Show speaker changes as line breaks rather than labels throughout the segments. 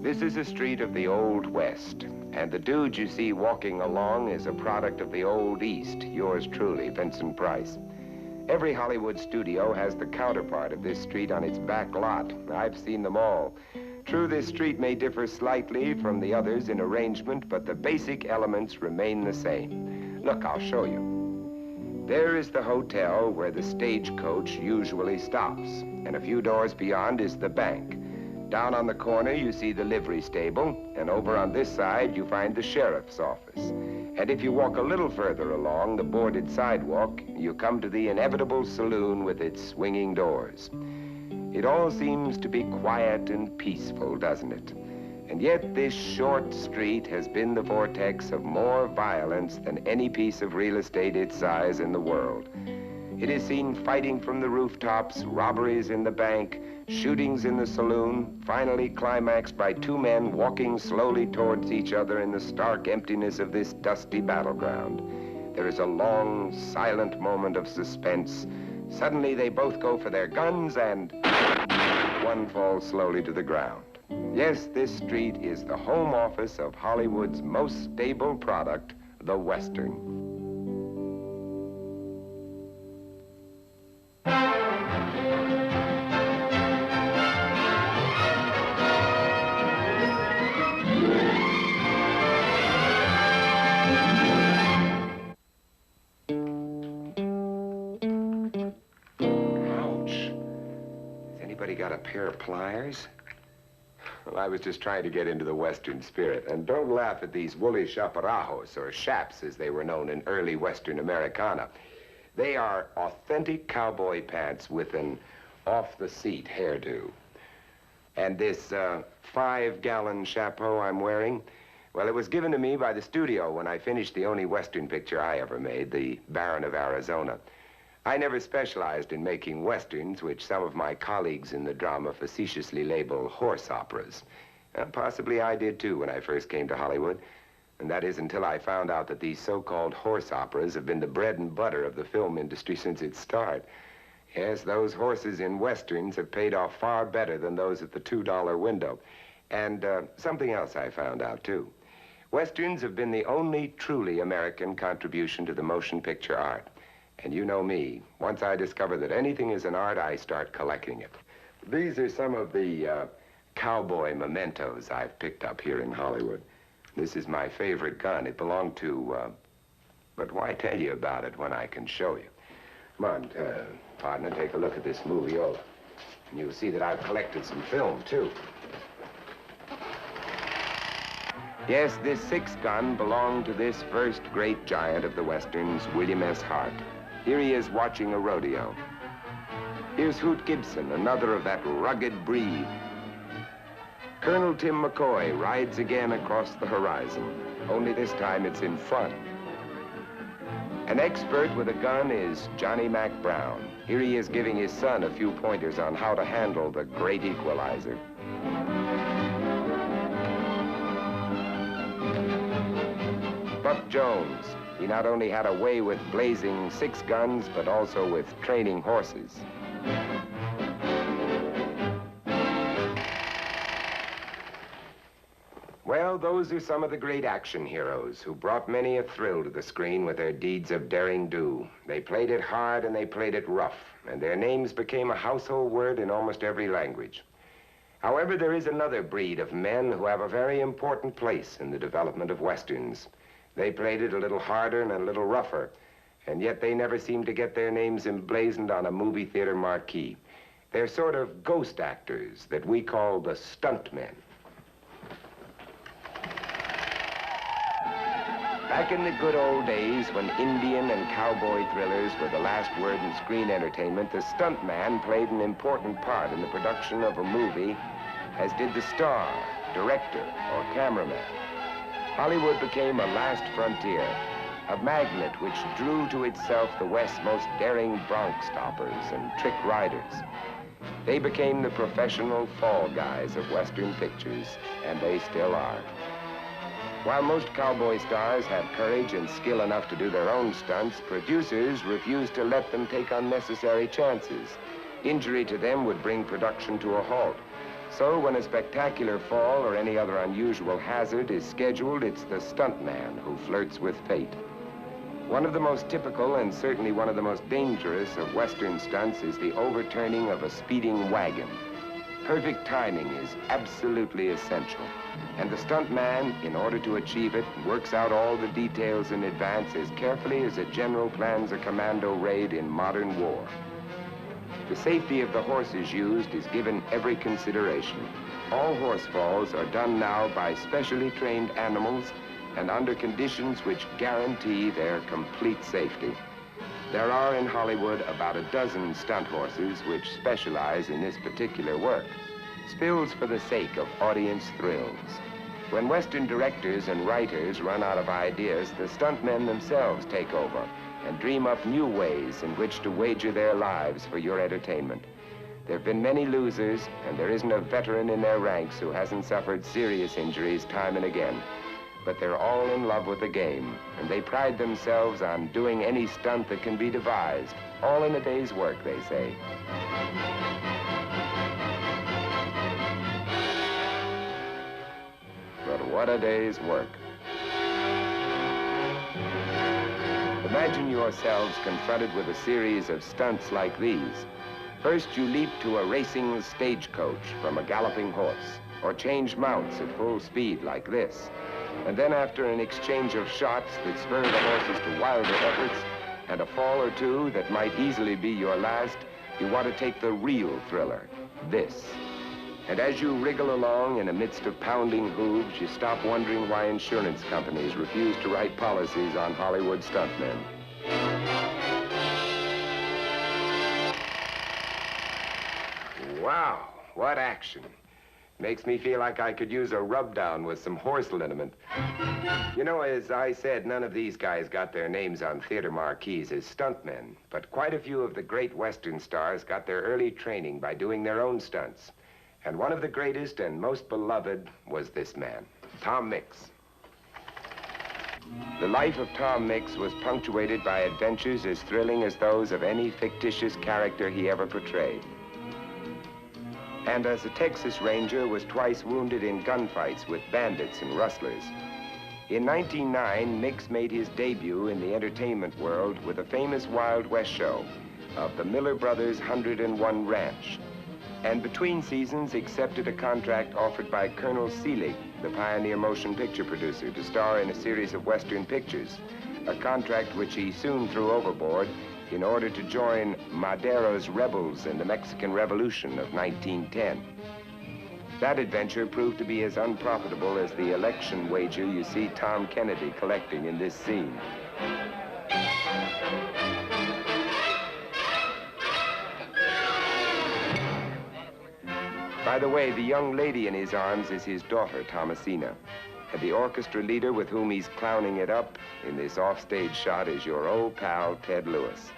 This is a street of the Old West, and the dude you see walking along is a product of the Old East, yours truly, Vincent Price. Every Hollywood studio has the counterpart of this street on its back lot. I've seen them all. True, this street may differ slightly from the others in arrangement, but the basic elements remain the same. Look, I'll show you. There is the hotel where the stagecoach usually stops, and a few doors beyond is the bank. Down on the corner, you see the livery stable, and over on this side, you find the sheriff's office. And if you walk a little further along the boarded sidewalk, you come to the inevitable saloon with its swinging doors. It all seems to be quiet and peaceful, doesn't it? And yet this short street has been the vortex of more violence than any piece of real estate its size in the world. It is seen fighting from the rooftops, robberies in the bank, shootings in the saloon, finally climaxed by two men walking slowly towards each other in the stark emptiness of this dusty battleground. There is a long, silent moment of suspense. Suddenly they both go for their guns and one falls slowly to the ground. Yes, this street is the home office of Hollywood's most stable product, the Western. Got a pair of pliers? Well, I was just trying to get into the Western spirit. And don't laugh at these woolly chaparajos, or chaps as they were known in early Western Americana. They are authentic cowboy pants with an off-the-seat hairdo. And this 5-gallon chapeau I'm wearing, well, it was given to me by the studio when I finished the only Western picture I ever made, The Baron of Arizona. I never specialized in making Westerns, which some of my colleagues in the drama facetiously label horse operas. Possibly I did too when I first came to Hollywood. And that is until I found out that these so-called horse operas have been the bread and butter of the film industry since its start. Yes, those horses in Westerns have paid off far better than those at the $2 window. And something else I found out too. Westerns have been the only truly American contribution to the motion picture art. And you know me, once I discover that anything is an art, I start collecting it. These are some of the Cowboy Mementos I've picked up here in Hollywood. This is my favorite gun. It belonged to, but why tell you about it when I can show you? Come on, partner, take a look at this moviola. And you'll see that I've collected some film, too. Yes, this 6-gun belonged to this first great giant of the Westerns, William S. Hart. Here he is watching a rodeo. Here's Hoot Gibson, another of that rugged breed. Colonel Tim McCoy rides again across the horizon, only this time it's in front. An expert with a gun is Johnny Mac Brown. Here he is giving his son a few pointers on how to handle the great equalizer. Buck Jones. He not only had a way with blazing 6 guns, but also with training horses. Well, those are some of the great action heroes who brought many a thrill to the screen with their deeds of daring do. They played it hard and they played it rough, and their names became a household word in almost every language. However, there is another breed of men who have a very important place in the development of Westerns. They played it a little harder and a little rougher, and yet they never seemed to get their names emblazoned on a movie theater marquee. They're sort of ghost actors that we call the Stunt Men. Back in the good old days when Indian and cowboy thrillers were the last word in screen entertainment, the stunt man played an important part in the production of a movie, as did the star, director, or cameraman. Hollywood became a last frontier, a magnet which drew to itself the West's most daring bronc stoppers and trick riders. They became the professional fall guys of Western pictures, and they still are. While most cowboy stars have courage and skill enough to do their own stunts, producers refuse to let them take unnecessary chances. Injury to them would bring production to a halt. So when a spectacular fall or any other unusual hazard is scheduled, it's the stunt man who flirts with fate. One of the most typical and certainly one of the most dangerous of Western stunts is the overturning of a speeding wagon. Perfect timing is absolutely essential. And the stunt man, in order to achieve it, works out all the details in advance as carefully as a general plans a commando raid in modern war. The safety of the horses used is given every consideration. All horse falls are done now by specially trained animals and under conditions which guarantee their complete safety. There are in Hollywood about a dozen stunt horses which specialize in this particular work. Spills for the sake of audience thrills. When Western directors and writers run out of ideas, the stuntmen themselves take over and dream up new ways in which to wager their lives for your entertainment. There have been many losers, and there isn't a veteran in their ranks who hasn't suffered serious injuries time and again. But they're all in love with the game, and they pride themselves on doing any stunt that can be devised, all in a day's work, they say. But what a day's work. Imagine yourselves confronted with a series of stunts like these. First, you leap to a racing stagecoach from a galloping horse, or change mounts at full speed like this. And then after an exchange of shots that spur the horses to wilder efforts, and a fall or two that might easily be your last, you want to take the real thriller, this. And as you wriggle along in the midst of pounding hooves, you stop wondering why insurance companies refuse to write policies on Hollywood stuntmen. Wow, what action. Makes me feel like I could use a rub-down with some horse liniment. You know, as I said, none of these guys got their names on theater marquees as stuntmen, but quite a few of the great Western stars got their early training by doing their own stunts. And one of the greatest and most beloved was this man, Tom Mix. The life of Tom Mix was punctuated by adventures as thrilling as those of any fictitious character he ever portrayed. And as a Texas Ranger, was twice wounded in gunfights with bandits and rustlers. In 1909, Mix made his debut in the entertainment world with a famous Wild West show of the Miller Brothers' 101 Ranch. And between seasons accepted a contract offered by Colonel Seelig, the pioneer motion picture producer, to star in a series of Western pictures, a contract which he soon threw overboard in order to join Madero's rebels in the Mexican Revolution of 1910. That adventure proved to be as unprofitable as the election wager you see Tom Kennedy collecting in this scene. By the way, the young lady in his arms is his daughter, Thomasina. And the orchestra leader with whom he's clowning it up in this offstage shot is your old pal, Ted Lewis.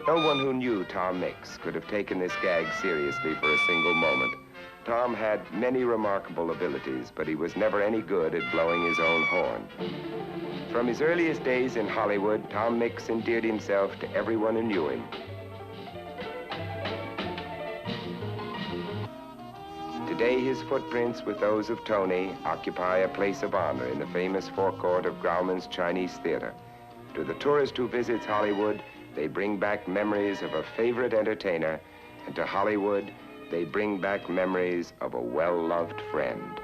No one who knew Tom Mix could have taken this gag seriously for a single moment. Tom had many remarkable abilities, but he was never any good at blowing his own horn. From his earliest days in Hollywood, Tom Mix endeared himself to everyone who knew him. Today, his footprints with those of Tony occupy a place of honor in the famous forecourt of Grauman's Chinese Theater. To the tourist who visits Hollywood, they bring back memories of a favorite entertainer, and to Hollywood, they bring back memories of a well-loved friend.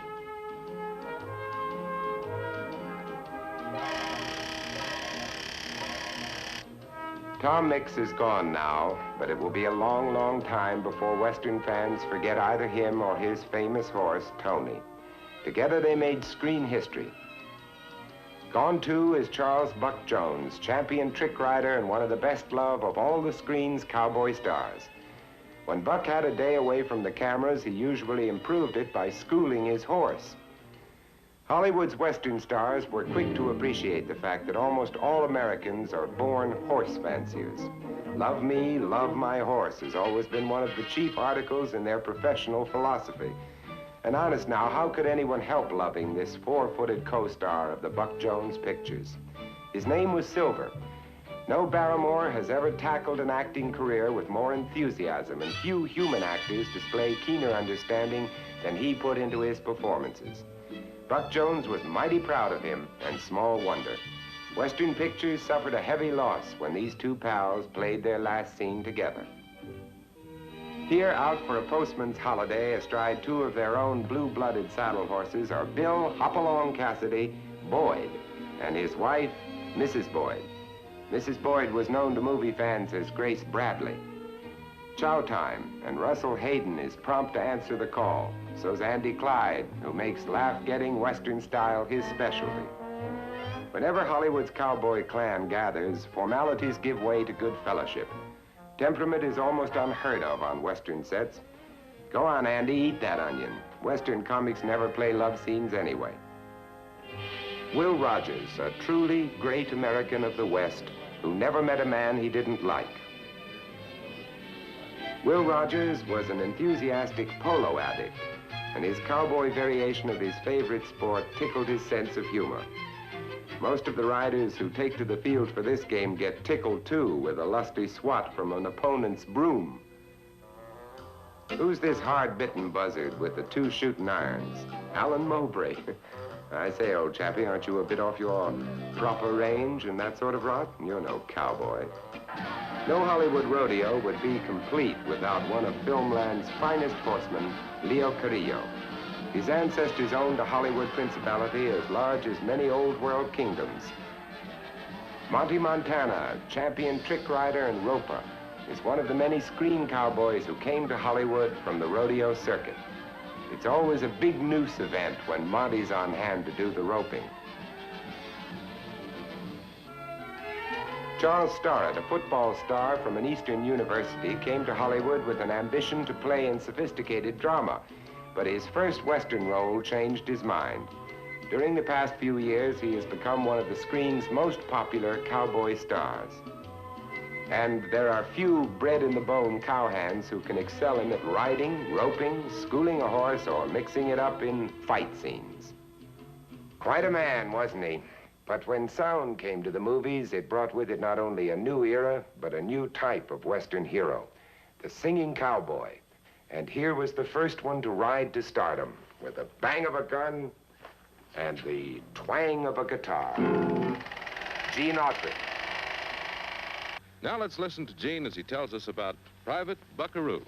Tom Mix is gone now, but it will be a long, long time before Western fans forget either him or his famous horse, Tony. Together they made screen history. Gone too is Charles Buck Jones, champion trick rider and one of the best loved of all the screen's cowboy stars. When Buck had a day away from the cameras, he usually improved it by schooling his horse. Hollywood's Western stars were quick to appreciate the fact that almost all Americans are born horse fanciers. Love me, love my horse has always been one of the chief articles in their professional philosophy. And honest now, how could anyone help loving this four-footed co-star of the Buck Jones pictures? His name was Silver. No Barrymore has ever tackled an acting career with more enthusiasm, and few human actors display keener understanding than he put into his performances. Buck Jones was mighty proud of him, and small wonder. Western Pictures suffered a heavy loss when these two pals played their last scene together. Here, out for a postman's holiday astride two of their own blue-blooded saddle horses are Bill Hopalong Cassidy Boyd and his wife, Mrs. Boyd. Mrs. Boyd was known to movie fans as Grace Bradley. Chow time, and Russell Hayden is prompt to answer the call. So's Andy Clyde, who makes laugh-getting Western style his specialty. Whenever Hollywood's cowboy clan gathers, formalities give way to good fellowship. Temperament is almost unheard of on Western sets. Go on, Andy, eat that onion. Western comics never play love scenes anyway. Will Rogers, a truly great American of the West, who never met a man he didn't like. Will Rogers was an enthusiastic polo addict, and his cowboy variation of his favorite sport tickled his sense of humor. Most of the riders who take to the field for this game get tickled, too, with a lusty swat from an opponent's broom. Who's this hard-bitten buzzard with the two shooting irons? Alan Mowbray. I say, old chappie, aren't you a bit off your proper range and that sort of rot? You're no cowboy. No Hollywood rodeo would be complete without one of Filmland's finest horsemen, Leo Carrillo. His ancestors owned a Hollywood principality as large as many old world kingdoms. Monty Montana, champion trick rider and roper, is one of the many screen cowboys who came to Hollywood from the rodeo circuit. It's always a big noose event when Monty's on hand to do the roping. Charles Starrett, a football star from an Eastern university, came to Hollywood with an ambition to play in sophisticated drama, but his first Western role changed his mind. During the past few years, he has become one of the screen's most popular cowboy stars. And there are few bred-in-the-bone cowhands who can excel him at riding, roping, schooling a horse, or mixing it up in fight scenes. Quite a man, wasn't he? But when sound came to the movies, it brought with it not only a new era, but a new type of Western hero, the singing cowboy. And here was the first one to ride to stardom, with the bang of a gun and the twang of a guitar. Gene Autry.
Now let's listen to Gene as he tells us about Private Buckaroo.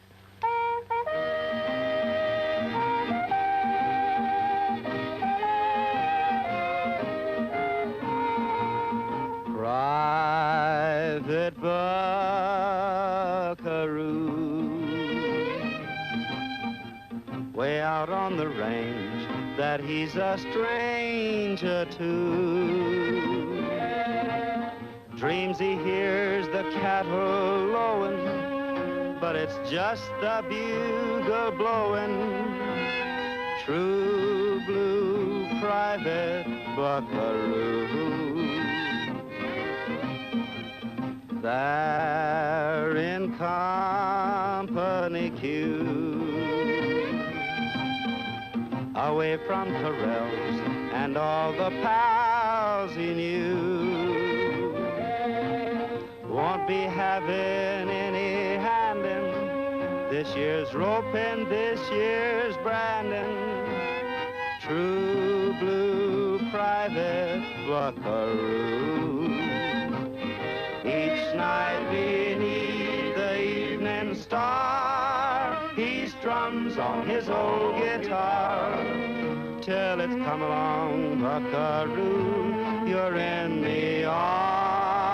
Private Buckaroo, way out on the range that he's a stranger to. Dreams he hears the cattle lowing, but it's just the bugle blowing. True blue Private Buckaroo. There in company queue, away from corrals and all the pals he knew. Won't be having any handing, this year's roping, this year's branding. True blue Private Buckaroo. Each night beneath the evening star, he strums on his old guitar till it's come along, Buckaroo, you're in the army.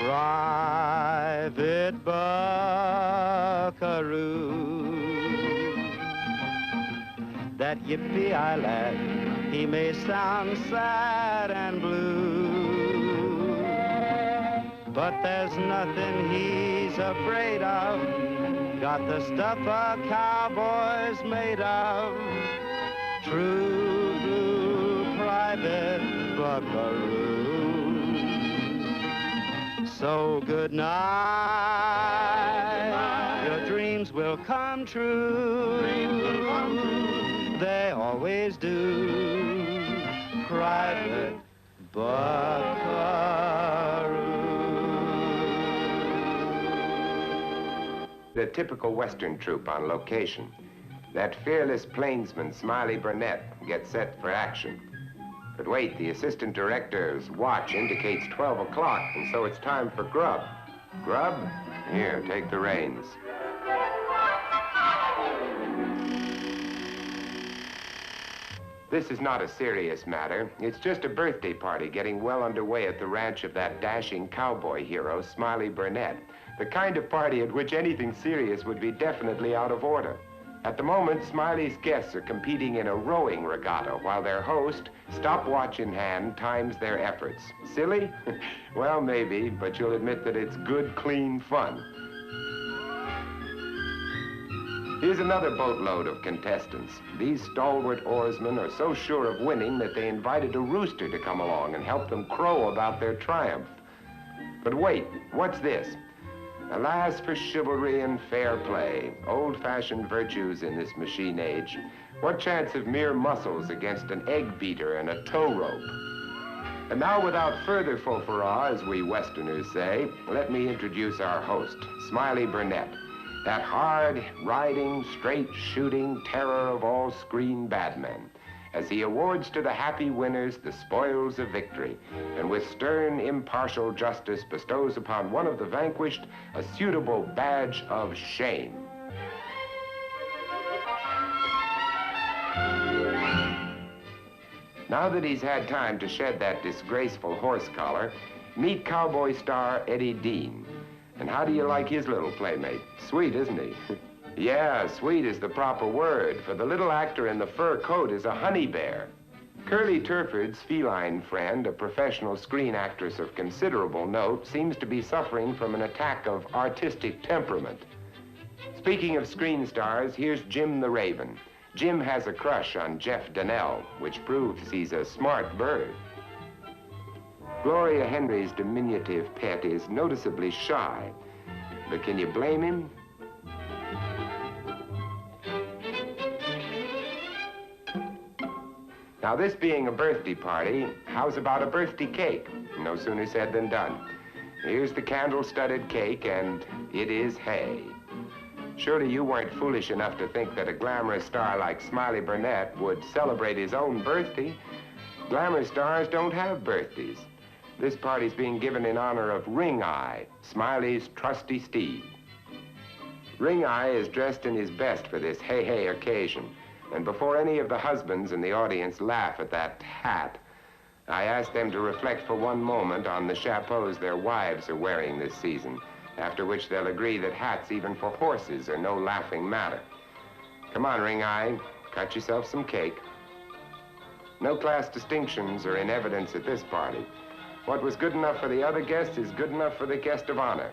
Private Buckaroo. That yippee-eye lad, he may sound sad and blue, but there's nothing he's afraid of. Got the stuff a cowboy's made of. True blue Private Buckaroo. So good night. Your dreams will come true. They always do. Private buckaroo.
The typical Western troupe on location. That fearless plainsman, Smiley Burnett, gets set for action. But wait, the assistant director's watch indicates 12 o'clock, and so it's time for grub. Grub? Here, take the reins. This is not a serious matter. It's just a birthday party getting well underway at the ranch of that dashing cowboy hero, Smiley Burnett. The kind of party at which anything serious would be definitely out of order. At the moment, Smiley's guests are competing in a rowing regatta while their host, stopwatch in hand, times their efforts. Silly? Well, maybe, but you'll admit that it's good, clean fun. Here's another boatload of contestants. These stalwart oarsmen are so sure of winning that they invited a rooster to come along and help them crow about their triumph. But wait, what's this? Alas for chivalry and fair play, old-fashioned virtues in this machine age. What chance of mere muscles against an egg beater and a tow rope? And now, without further faux-fras, as we Westerners say, let me introduce our host, Smiley Burnett, that hard-riding, straight-shooting terror of all screen badmen, as he awards to the happy winners the spoils of victory, and with stern, impartial justice bestows upon one of the vanquished a suitable badge of shame. Now that he's had time to shed that disgraceful horse collar, meet cowboy star Eddie Dean. And how do you like his little playmate? Sweet, isn't he? Yeah, sweet is the proper word, for the little actor in the fur coat is a honey bear. Curly Turford's feline friend, a professional screen actress of considerable note, seems to be suffering from an attack of artistic temperament. Speaking of screen stars, here's Jim the Raven. Jim has a crush on Jeff Donnell, which proves he's a smart bird. Gloria Henry's diminutive pet is noticeably shy, but can you blame him? Now, this being a birthday party, how's about a birthday cake? No sooner said than done. Here's the candle-studded cake, and it is hay. Surely you weren't foolish enough to think that a glamorous star like Smiley Burnett would celebrate his own birthday. Glamour stars don't have birthdays. This party's being given in honor of Ring Eye, Smiley's trusty steed. Ring Eye is dressed in his best for this hey-hey occasion. And before any of the husbands in the audience laugh at that hat, I ask them to reflect for one moment on the chapeaus their wives are wearing this season, after which they'll agree that hats, even for horses, are no laughing matter. Come on, Ring Eye, cut yourself some cake. No class distinctions are in evidence at this party. What was good enough for the other guests is good enough for the guest of honor.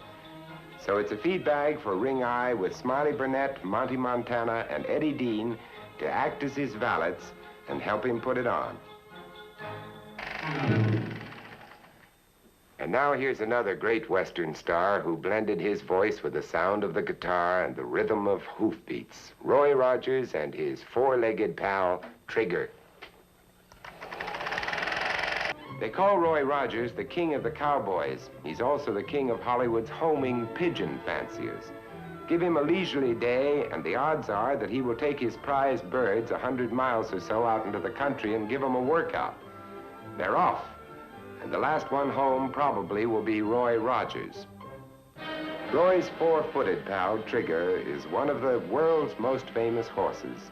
So it's a feed bag for Ring Eye with Smiley Burnett, Monty Montana, and Eddie Dean to act as his valets and help him put it on. And now here's another great Western star who blended his voice with the sound of the guitar and the rhythm of hoofbeats. Roy Rogers and his four-legged pal, Trigger. They call Roy Rogers the king of the cowboys. He's also the king of Hollywood's homing pigeon fanciers. Give him a leisurely day, and the odds are that he will take his prized birds 100 miles or so out into the country and give them a workout. They're off, and the last one home probably will be Roy Rogers. Roy's four-footed pal, Trigger, is one of the world's most famous horses.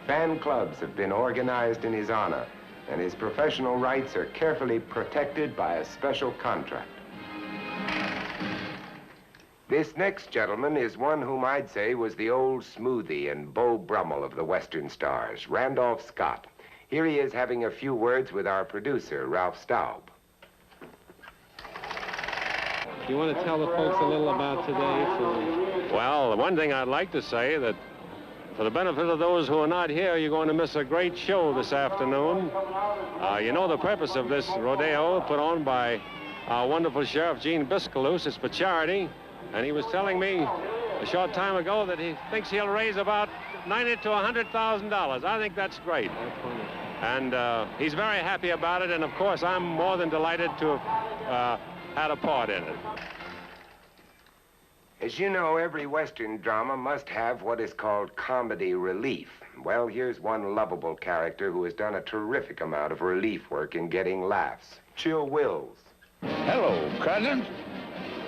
Fan clubs have been organized in his honor, and his professional rights are carefully protected by a special contract. This next gentleman is one whom I'd say was the old smoothie and Beau Brummel of the Western stars, Randolph Scott. Here he is having a few words with our producer, Ralph Staub.
You want to tell the folks a little about today?
Well, the one thing I'd like to say that for the benefit of those who are not here, you're going to miss a great show this afternoon. You know the purpose of this rodeo put on by our wonderful Sheriff Gene Biscaluse. It's for charity. And he was telling me a short time ago that he thinks he'll raise about $90,000 to $100,000. I think that's great. And he's very happy about it, and of course, I'm more than delighted to have had a part in it.
As you know, every Western drama must have what is called comedy relief. Well, here's one lovable character who has done a terrific amount of relief work in getting laughs. Chill Wills.
Hello, cousins.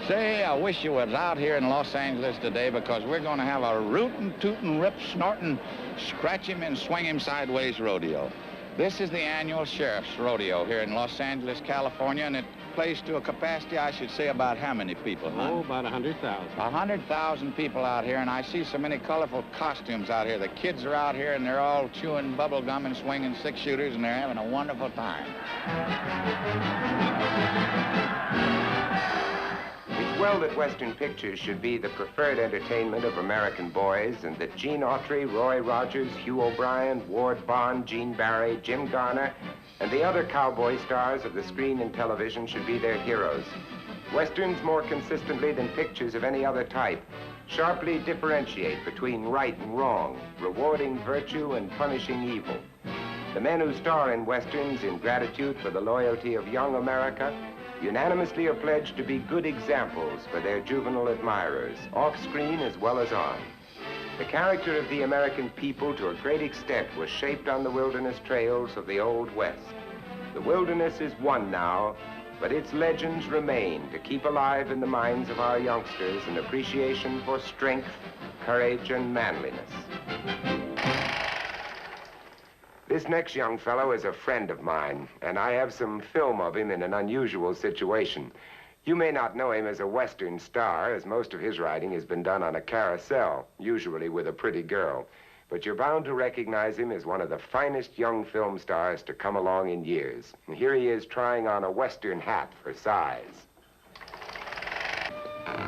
Say, I wish you was out here in Los Angeles today because we're going to have a rootin', tootin', rip-snortin', scratch-him-and-swing-him-sideways rodeo. This is the annual Sheriff's Rodeo here in Los Angeles, California, and it plays to a capacity, I should say, about how many people, huh?
Oh, about 100,000.
100,000 people out here, and I see so many colorful costumes out here. The kids are out here, and they're all chewing bubble gum and swinging six-shooters, and they're having a wonderful time.
It's well that Western pictures should be the preferred entertainment of American boys, and that Gene Autry, Roy Rogers, Hugh O'Brien, Ward Bond, Gene Barry, Jim Garner, and the other cowboy stars of the screen and television should be their heroes. Westerns, more consistently than pictures of any other type, sharply differentiate between right and wrong, rewarding virtue and punishing evil. The men who star in Westerns, in gratitude for the loyalty of young America, unanimously are pledged to be good examples for their juvenile admirers, off-screen as well as on. The character of the American people, to a great extent, was shaped on the wilderness trails of the Old West. The wilderness is one now, but its legends remain to keep alive in the minds of our youngsters an appreciation for strength, courage, and manliness. This next young fellow is a friend of mine, and I have some film of him in an unusual situation. You may not know him as a Western star, as most of his writing has been done on a carousel, usually with a pretty girl. But you're bound to recognize him as one of the finest young film stars to come along in years. And here he is trying on a Western hat for size.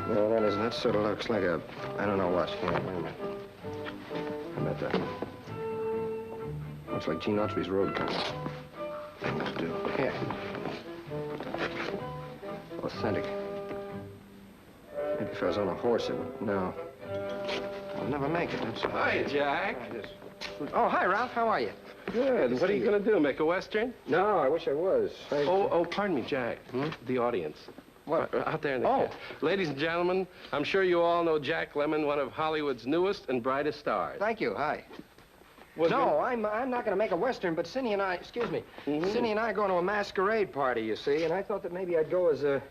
No, that sort of looks like a, I don't know what. Here, wait a minute. How about that? Looks like Gene Autry's road coat. That'll do. Here. Authentic. Maybe if I was on a horse, it would... No. I'll never make it, that's all.
Hi, Jack.
Oh, hi, Ralph. How are you?
Good. What are you going to do, make a Western?
No, I wish I was.
Oh, pardon me, Jack. The audience.
What?
Out there in the
Oh.
cat. Ladies and gentlemen, I'm sure you all know Jack Lemmon, one of Hollywood's newest and brightest stars.
Thank you. Hi.
Was
No, I'm not going to make a Western, but Cindy and I, excuse me, Cindy and I are going to a masquerade party, you see, and I thought that maybe I'd go as a,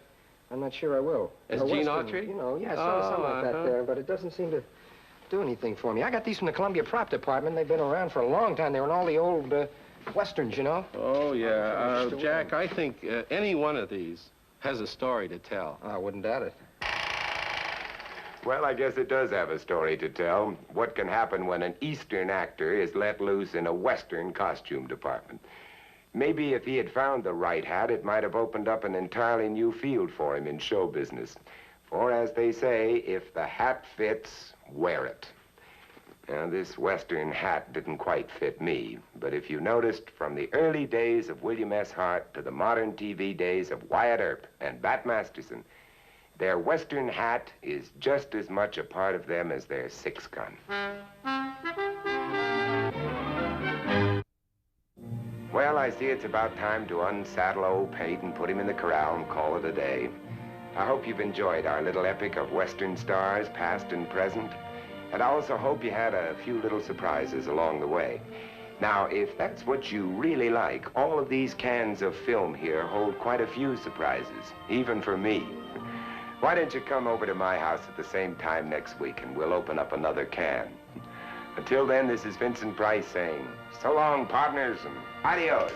I'm not sure I will.
As
A
Gene
Western,
Autry?
You know, yeah, something like that there, but it doesn't seem to do anything for me. I got these from the Columbia Prop Department. They've been around for a long time. They were in all the old Westerns, you know.
Oh, yeah. Jack, I think any one of these has a story to tell.
I wouldn't doubt it.
Well, I guess it does have a story to tell. What can happen when an Eastern actor is let loose in a Western costume department. Maybe if he had found the right hat, it might have opened up an entirely new field for him in show business. For, as they say, if the hat fits, wear it. Now, this Western hat didn't quite fit me, but if you noticed, from the early days of William S. Hart to the modern TV days of Wyatt Earp and Bat Masterson, their Western hat is just as much a part of them as their six-gun. Well, I see it's about time to unsaddle old Pate and put him in the corral and call it a day. I hope you've enjoyed our little epic of Western stars, past and present. And I also hope you had a few little surprises along the way. Now, if that's what you really like, all of these cans of film here hold quite a few surprises, even for me. Why don't you come over to my house at the same time next week and we'll open up another can. Until then, this is Vincent Price saying, so long, partners, and adios.